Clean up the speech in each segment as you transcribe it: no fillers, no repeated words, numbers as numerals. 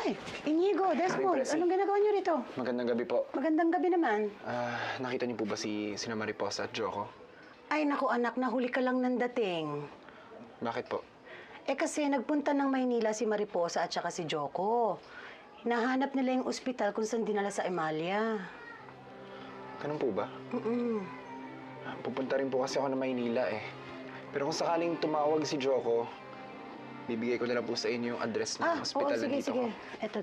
Ay, Inigo, Desmond, Presi. anong ginagawa niyo rito? Magandang gabi po. Magandang gabi naman. Nakita niyo po ba sina Mariposa at Joko? Ay, naku anak, nahuli ka lang ng dating. Bakit po? Kasi nagpunta ng Maynila si Mariposa at saka si Joko. Hinahanap nila yung ospital kung saan dinala sa Emalia. Ganun po ba? Pupunta rin po kasi ako ng Maynila eh. Pero kung sakaling tumawag si Joko, bibigay ko na lang po sa inyo yung address ng hospital na dito sige. ko. Ito.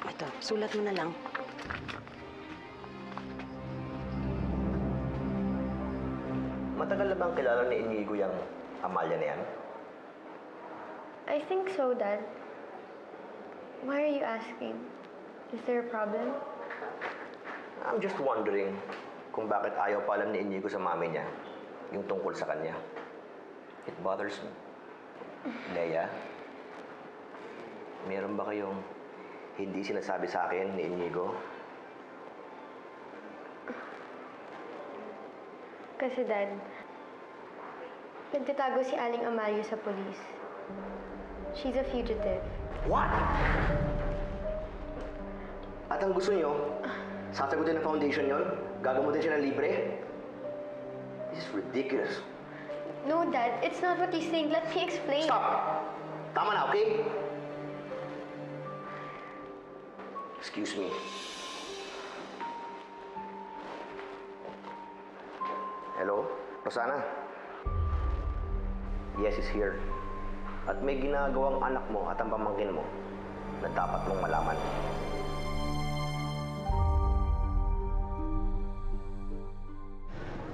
Ito, sulat mo na lang. Matagal na bang kilala ni Inigo yung Amalia na yan? I think so, Dad. Why are you asking? Is there a problem? I'm just wondering kung bakit ayaw pa alam ni Inigo sa mami niya yung tungkol sa kanya. It bothers me. Leia, meron ba kayong hindi sinasabi sa akin ni Inigo? Kasi, Dad, nagtatago si Aling Amalia sa police. She's a fugitive. What? At ang gusto niyo, sasagutin ng foundation yon? Gagamutin siya ng libre? This is ridiculous. No, Dad, it's not what you think. Let me explain. Stop! Tama na, okay? Excuse me. Hello? Rosana? Yes is here. At may ginagawang anak mo at ang pamangkin mo na dapat mong malaman.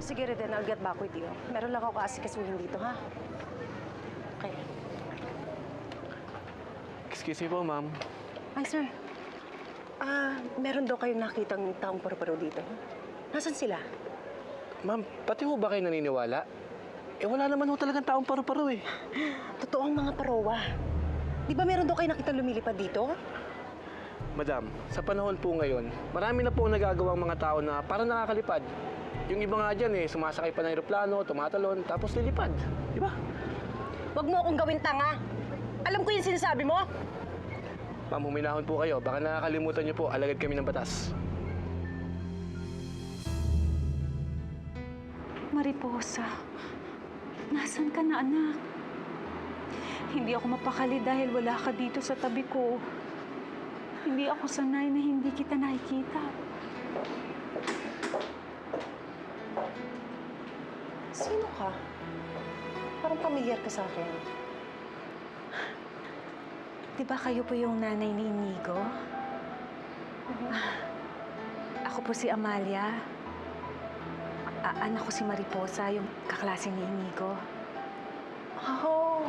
Sige, Reden, I'll get back with you. Meron lang ako asikasuhin dito, ha? Okay. Excuse me po, ma'am. Ay, sir. Meron daw kayong nakitang taong paru-paro dito. Nasaan sila? Ma'am, pati ho ba kayo naniniwala? Wala naman ho talagang taong paru-paro eh. Totoong mga parowa. Di ba meron daw kayo nakitang lumilipad dito? Madam, sa panahon po ngayon, marami na po nagagawang mga tao na parang nakakalipad. Yung iba nga dyan sumasakay pa ng aeroplano, tumatalon, tapos lilipad. Di ba? Huwag mo akong gawin tanga. Alam ko yung sinasabi mo. Ma'am, huminahon po kayo. Baka nakakalimutan niyo po, alagad kami ng batas. Mariposa, nasan ka na, anak? Hindi ako mapakali dahil wala ka dito sa tabi ko. Hindi ako sanay na hindi kita nakikita. Sino ka? Parang pamilyar ka sa akin. Di ba kayo po yung nanay ni Inigo? Ako po si Amalia. Anak ko si Mariposa, yung kaklase ni Inigo. Oh,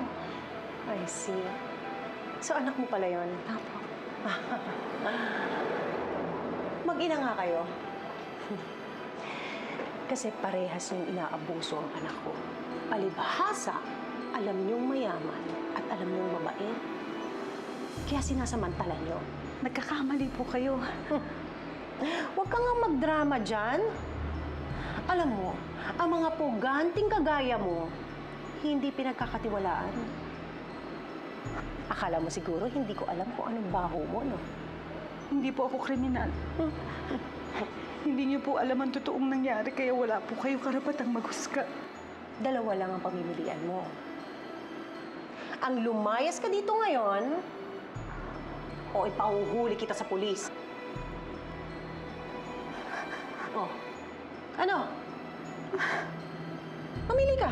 I see. So, anak mo pala yun? Apo. Mag-ina nga kayo. Kasi parehas yung inaabuso ang anak ko. Palibhasa, alam niyong mayaman at alam niyong mabait. Kaya sinasamantala niyo. Nagkakamali po kayo. Huwag ka nga magdrama dyan. Alam mo, ang mga puganting kagaya mo, hindi pinagkakatiwalaan. Akala mo siguro hindi ko alam kung anong baho mo, no? Hindi po ako kriminal. Hindi niyo po alam ang totoong nangyari, kaya wala po kayo karapatang maghusga. Dalawa lang ang pamimilian mo. Ang lumayas ka dito ngayon, o ipahuhuli kita sa pulis. Oh, ano? Mamili ka.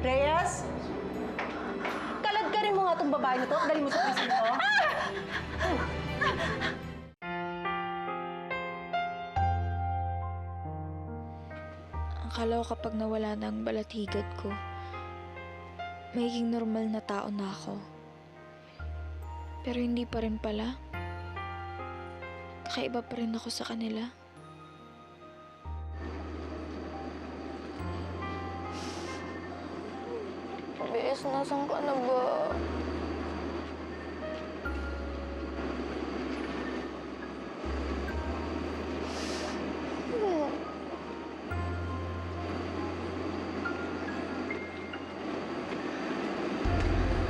Reyes? Kalad ka rin mo nga itong babae na to. Dali mo sa pulis nito. Akala ko kapag nawala na ang balatigad ko, magiging normal na tao na ako. Pero hindi pa rin pala. Kakaiba pa rin ako sa kanila. Bes, nasan ka na ba?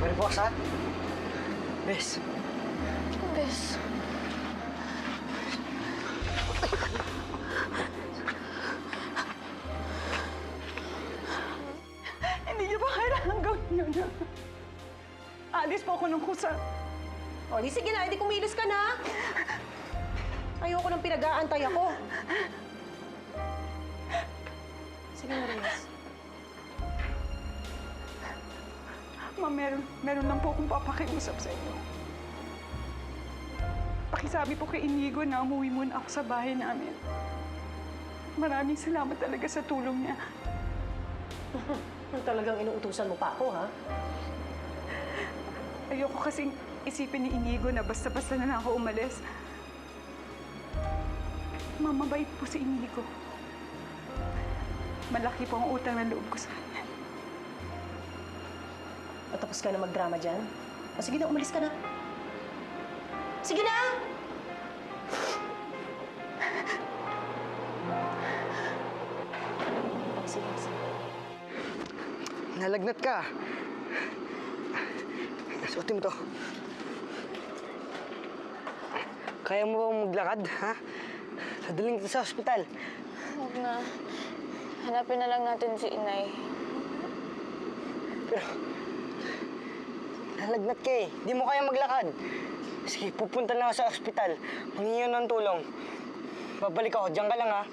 Sorry boss, ha? Bes. Bes. Hindi niyo ba kailangan gawin yun? Alis po ako ng kusa. O, di sige na, hindi kumilos ka na. Ayoko nang pinag-aantay ako. Sige na, Reyes. Ma'am, meron lang po akong papakiusap sa inyo. Pakisabi po kay Inigo na umuwi muna ako sa bahay namin. Maraming salamat talaga sa tulong niya. Talagang inuutusan mo pa ako, ha? Ayoko kasing isipin ni Inigo na basta-basta na lang ako umalis. Ma'am, mabait po si Inigo. Malaki po ang utang na loob ko sa kanya. Patapos ka na magdrama dyan? O sige na, umalis ka na. Sige na! Sige, sige. Nalagnat ka. Suotin mo to. Kaya mo ba maglakad, ha? Dadaling kita sa ospital. Huwag na. Hanapin na lang natin si Inay. Pero, nalagnat ka eh. Di mo kaya maglakad. Sige, pupunta na ako sa ospital. Manghingi ng tulong. Babalik ako. Diyan ka lang, ha?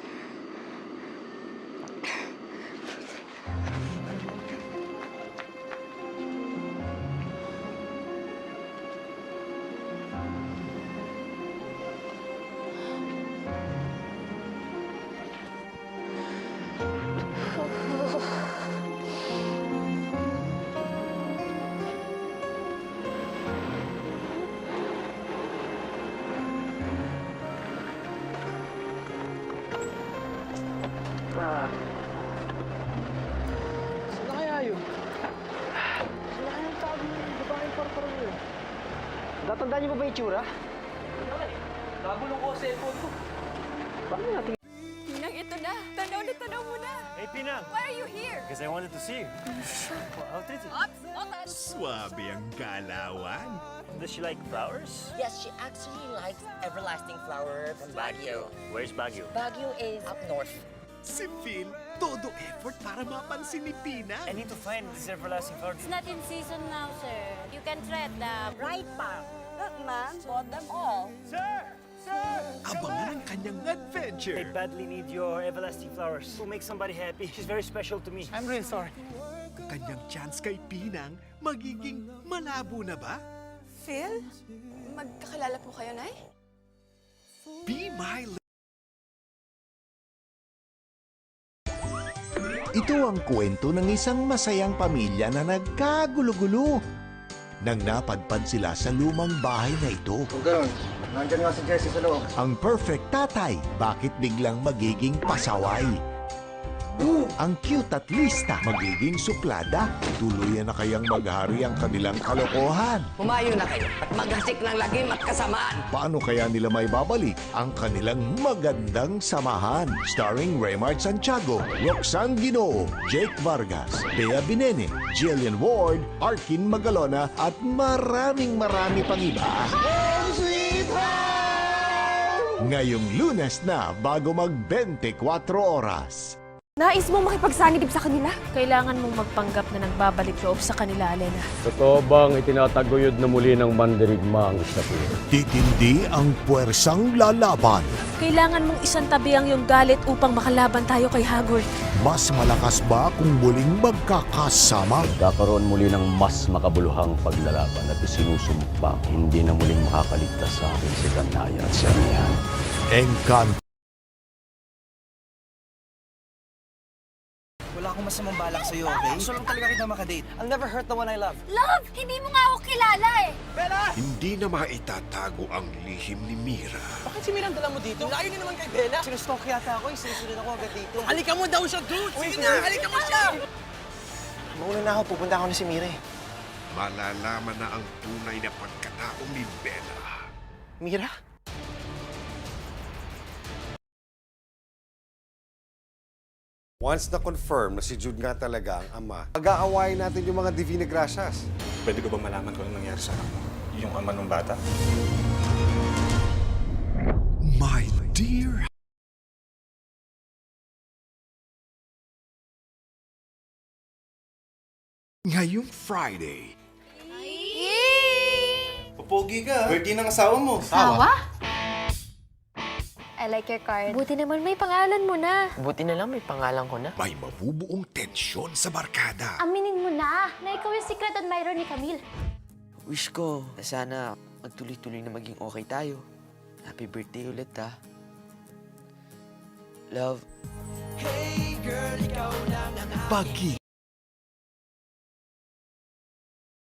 Saan na kaya yun? Saan na kaya ang tawag ng babaeng parang yun? Tatandaan niyo ba yung itsura? Nagulong ko sa cellphone ko. Bakit natin? Pinang, ito na. Tanaw mo na. Hey, Pinang. Why are you here? Because I wanted to see you. Well, how did you? Ops, otas. Swabe ang galawan. Does she like flowers? Yes, she actually likes everlasting flower from Baguio. Where's Baguio? Baguio is up north. Si Phil, todo effort para mapansin ni Pina. I need to find this everlasting flower. It's not in season now, sir. You can try the Right pa. That man bought them all. Sir! Sir! Abangan ang kanyang I adventure. badly need your everlasting flowers to make somebody happy. She's very special to me. I'm really sorry. Kanyang chance kay Pinang magiging malabo na ba? Phil? Magkakalala po kayo, Nay? Be my Ito ang kwento ng isang masayang pamilya na nagkagulo-gulo nang napadpad sila sa lumang bahay na ito. Kung gano'n, nandyan nga si Jessie sa loob. Ang perfect tatay, bakit biglang magiging pasaway? Ang cute at lista, magiging suplada. Tuluyan na kayang maghari ang kanilang kalokohan. Humayo na kayo at maghasik ng lagim at kasamaan. Paano kaya nila may babalik ang kanilang magandang samahan? Starring Raymart Santiago, Roxanne Ginoo, Jake Vargas, Bea Binene, Jillian Ward, Arkin Magalona at marami pang iba. Ngayong Lunes na bago mag 24 oras. Nais mo makipagsanib sa kanila? Kailangan mong magpanggap na nagbabalik loob sa kanila, Alena. Totoo bang itinataguyod na muli ng mandirigma ang Sapir? Titindi ang puwersang lalaban. Kailangan mong isantabi ang iyong galit upang makalaban tayo kay Hagrid. Mas malakas ba kung muling magkakasama? Magkakaroon muli ng mas makabuluhang paglalaban at isinusumpang hindi na muling makakaligtas sa akin si Danaya at si Amihan. Encanto. Wala akong masamang balak sa'yo, okay? Gusto lang talaga kita makadate. I'll never hurt the one I love. Love! Hindi mo nga ako kilala eh! Hindi na maitatago ang lihim ni Mira. Bakit si Mira ang dala mo dito? Layo niyo naman kay Bella. Sinustalk yata ako, sinusunod ako agad dito. Halika mo daw siya, dude! Sige na, halika mo siya! Mauna na ako, pupunta ako na si Mira eh. Malalaman na ang tunay na pagkatao ni Bella. Mira? Once na-confirm na si Jude nga talaga ang ama, mag-aawayin natin yung mga Divina Gracias. Pwede ko ba malaman kung anong nangyari sa anak mo? Yung ama ng bata? My dear ngayong Friday, Popogi ka. Birthday ng asawa mo. I like your card. Buti naman may pangalan mo na. Buti na lang may pangalan ko na. may mabubuong tensyon sa barkada. Aminin mo na ikaw yung secret admirer ni Camille. Wish ko na sana magtuloy-tuloy na maging okay tayo. Happy birthday ulit, ha? Love. Pagi